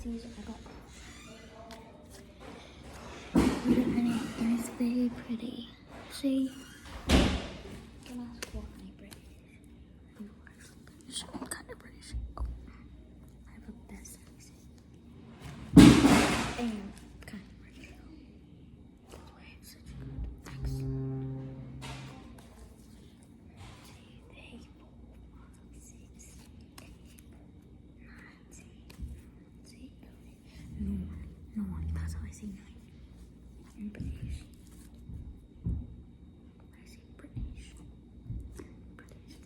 these I got. And it's very pretty. See? Can I ask what I'm British? I'm actually British. I'm kind of British. Oh, I have a best accent. And kind of British. That's why I have such a good accent. No, that's how I say 9. I'm British. I say British. British.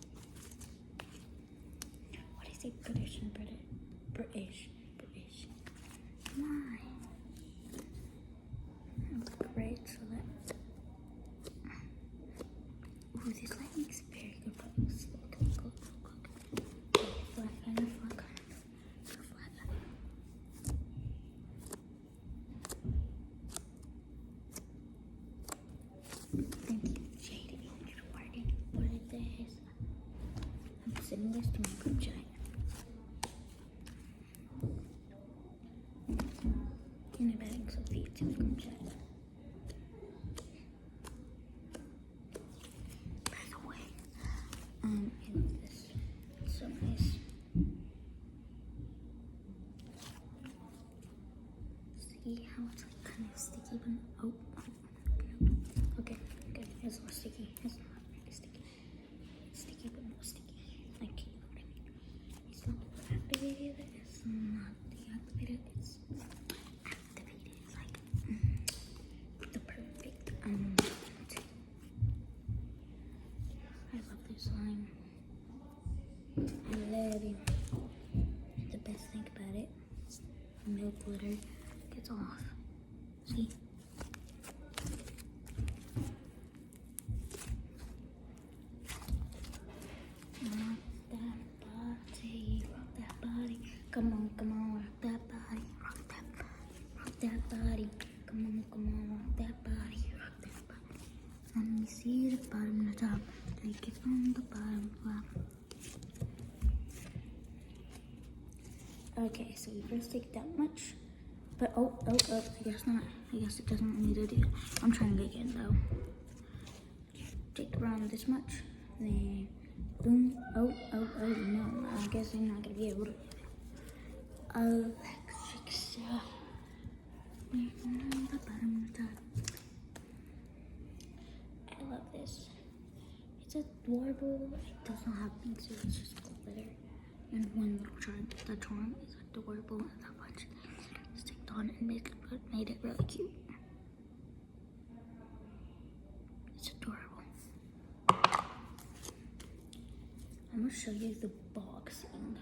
What do you say British and British? British. Why? I look great, so that. Ooh, this light makes very good photos. Look. Flat. Thank you, Jade. What is this? I'm sending this to my group chat. And I'm adding Sophia to the group chat. By the way, I love this. It's so nice. See how it's like kind of sticky, but okay, it's not sticky. It's not really sticky. It's sticky, but not sticky. Like, you know what I mean? It's not activated. It's not deactivated. It's activated. It's like the perfect amount. I love this slime. I love it. The best thing about it, no glitter gets off. See? Come on, rock that body, rock that body. Come on, rock that body, rock that body. Let me see the bottom to top, take it from the bottom up. Okay, so we first take that much, but oh, I guess not. I guess it doesn't need to do it. I'm trying to again though. Take around this much, then boom. Oh, no, I guess I'm not gonna be able to. Electric stuff. I love this. It's adorable. It does not have pink, so it's just glitter. And one little charm. The charm is adorable, and that bunch sticked on and made it really cute. It's adorable. I'm gonna show you the boxing.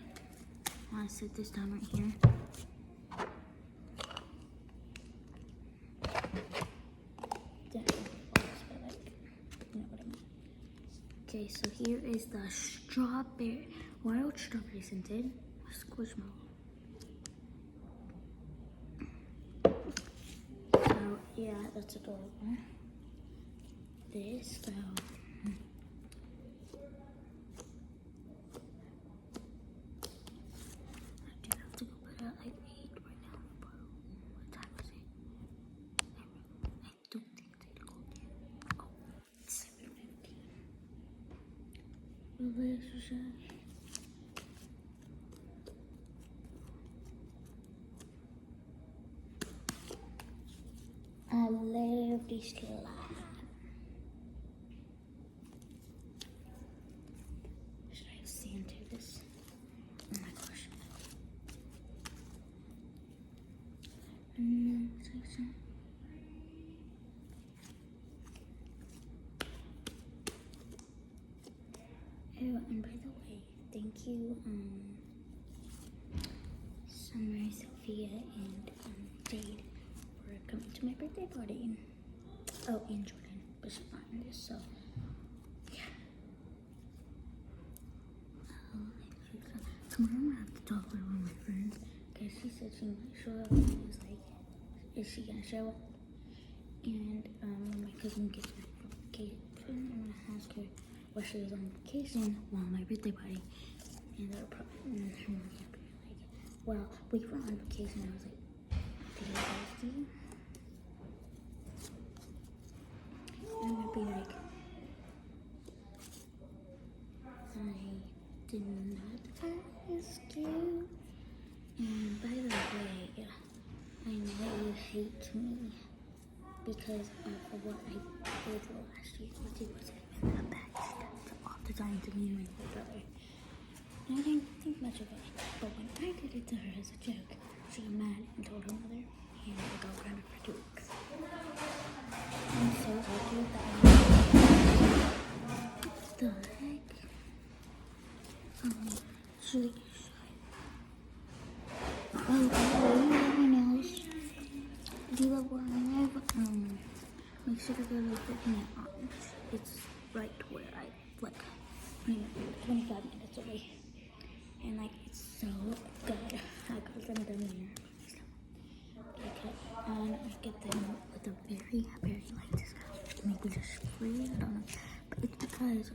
I want to sit this down right here. Okay, so here is the strawberry, wild strawberry scented Squishmallow. So yeah, that's adorable. This though. Like 8 right now, but what time is it? I don't think it's 8 o'clock yet. Oh, it's 7:15. Relationship. I love this slime. Should I have sand to this? Oh my gosh. Section. Oh, and by the way, thank you, Summer, Sophia, and Jade for coming to my birthday party. Oh, and Jordan, but she's not in this, so yeah. Tomorrow I'm gonna have to talk with one of my friends because she said she might show up, and I was like, is she gonna show up? And when my cousin gets back from vacation, I'm gonna ask her why she was on vacation while my birthday party, and that'll probably her mom's gonna be like, well, we were on vacation. I was like, "Dear bestie," and I would be like, "I did not ask you." And by the way, I know you hate me because of what I did last year, which was in the back all the time to me and my little brother. And I didn't think much of it, but when I did it to her as a joke, she got mad and told her mother, and I got grounded for 2 weeks. I'm so lucky that what the heck? She oh, by the way, you love my nails. Do you love wearing them? Make sure to go to the nail orange. It's right where I like 25 minutes away. And like it's so good. I got them done there. Okay, and I get them with a very, very light discount. Maybe just free, I don't know. But it's because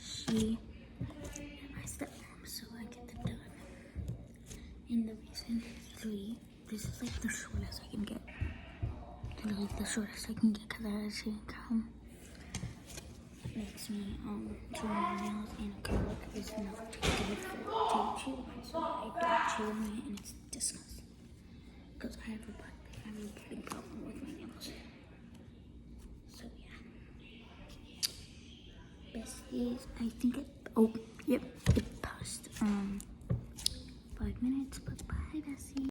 she my stepmom, so I get them done. And the reason this is like the shortest I can get. Literally the shortest I can get because I actually income. It makes me chew my nails and acrylic is not good to chew on, so I don't chew on it and it's disgusting. Because I have a big problem with my nails. So yeah. Besties, I think it yep, it passed 5 minutes, but bye besties.